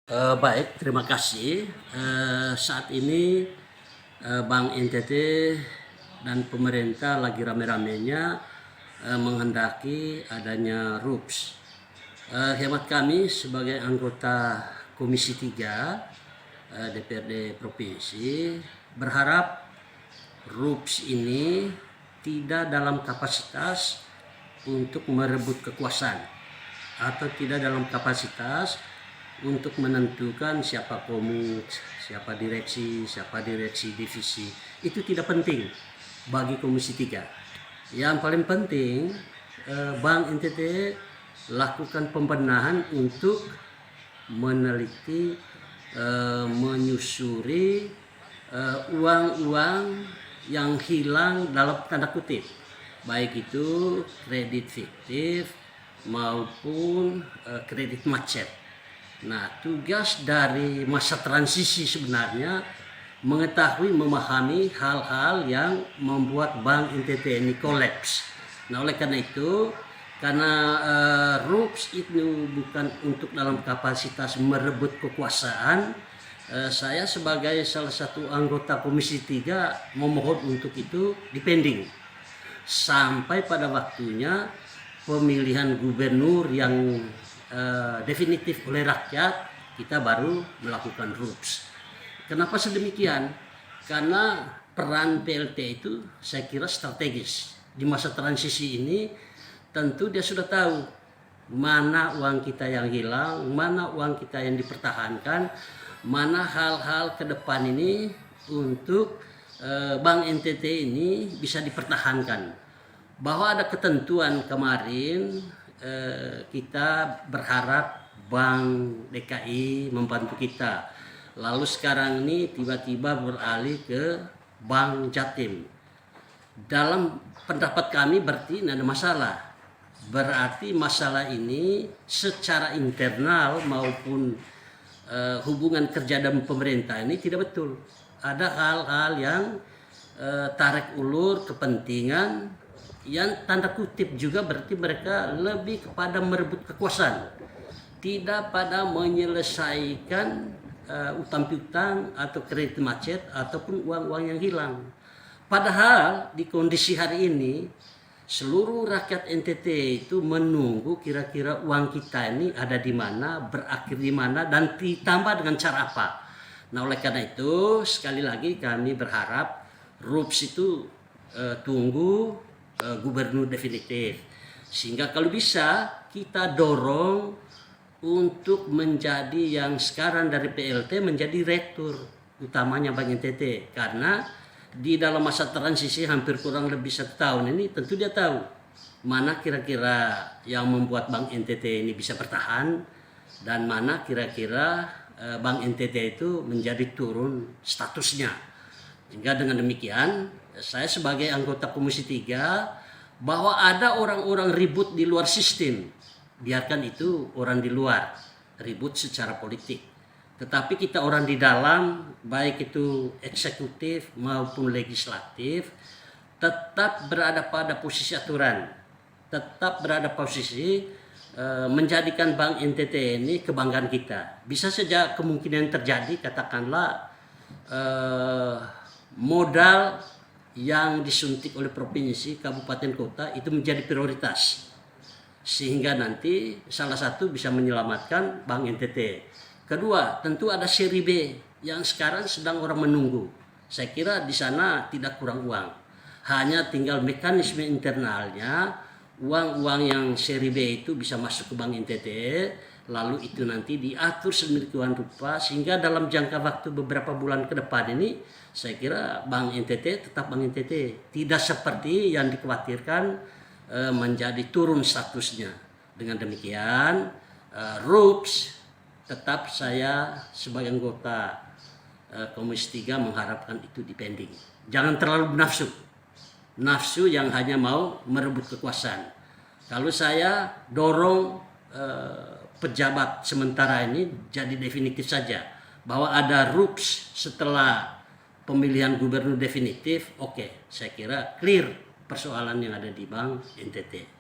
Baik, terima kasih. Saat ini Bank NTT dan pemerintah lagi rame-ramenya menghendaki adanya RUPS. Hemat kami sebagai anggota Komisi 3 DPRD Provinsi berharap RUPS ini tidak dalam kapasitas untuk merebut kekuasaan atau tidak dalam kapasitas untuk menentukan siapa komut, siapa direksi divisi. Itu tidak penting bagi Komisi 3. Yang paling penting Bank NTT lakukan pembenahan untuk meneliti, menyusuri uang-uang yang hilang dalam tanda kutip, baik itu kredit fiktif maupun kredit macet. Nah, tugas dari masa transisi sebenarnya mengetahui, memahami hal-hal yang membuat Bank NTT ini kolaps. Nah, oleh karena itu, karena RUPS itu bukan untuk dalam kapasitas merebut kekuasaan, saya sebagai salah satu anggota Komisi 3 memohon untuk itu dipending sampai pada waktunya pemilihan gubernur yang definitif oleh rakyat, kita baru melakukan RUPS. Kenapa sedemikian? Karena peran PLT itu saya kira strategis. Di masa transisi ini tentu dia sudah tahu mana uang kita yang hilang, mana uang kita yang dipertahankan, mana hal-hal ke depan ini untuk Bank NTT ini bisa dipertahankan. Bahwa ada ketentuan kemarin, kita berharap Bank DKI membantu kita. Lalu sekarang ini tiba-tiba beralih ke Bank Jatim. Dalam pendapat kami berarti tidak ada masalah. Berarti masalah ini secara internal maupun hubungan kerja dan pemerintah ini tidak betul. Ada hal-hal yang tarik ulur kepentingan yang tanda kutip juga berarti mereka lebih kepada merebut kekuasaan, tidak pada menyelesaikan utang piutang atau kredit macet ataupun uang-uang yang hilang. Padahal di kondisi hari ini seluruh rakyat NTT itu menunggu kira-kira uang kita ini ada di mana, berakhir di mana, dan ditambah dengan cara apa. Nah, oleh karena itu sekali lagi kami berharap RUPS itu tunggu gubernur definitif, sehingga kalau bisa kita dorong untuk menjadi yang sekarang dari PLT menjadi rektur utamanya Bank NTT. Karena di dalam masa transisi hampir kurang lebih 1 tahun ini tentu dia tahu mana kira-kira yang membuat Bank NTT ini bisa bertahan dan mana kira-kira Bank NTT itu menjadi turun statusnya. Sehingga dengan demikian saya sebagai anggota Komisi 3 bahwa ada orang-orang ribut di luar sistem, biarkan itu orang di luar ribut secara politik. Tetapi kita orang di dalam, baik itu eksekutif maupun legislatif, tetap berada pada posisi aturan, tetap berada posisi menjadikan Bank NTT ini kebanggaan kita. Bisa saja kemungkinan terjadi, katakanlah modal yang disuntik oleh provinsi, kabupaten, kota itu menjadi prioritas, sehingga nanti salah satu bisa menyelamatkan Bank NTT. Kedua, tentu ada seri B yang sekarang sedang orang menunggu. Saya kira di sana tidak kurang uang, hanya tinggal mekanisme internalnya. Uang-uang yang seri B itu bisa masuk ke Bank NTT, lalu itu nanti diatur sedemikian rupa sehingga dalam jangka waktu beberapa bulan ke depan ini saya kira Bank NTT tetap Bank NTT, tidak seperti yang dikhawatirkan menjadi turun statusnya. Dengan demikian RUPS tetap saya sebagai anggota Komisi 3 mengharapkan itu dipending. Jangan terlalu nafsu yang hanya mau merebut kekuasaan. Kalau saya dorong pejabat sementara ini jadi definitif saja, bahwa ada RUPS setelah pemilihan gubernur definitif, oke, saya kira clear persoalan yang ada di Bank NTT.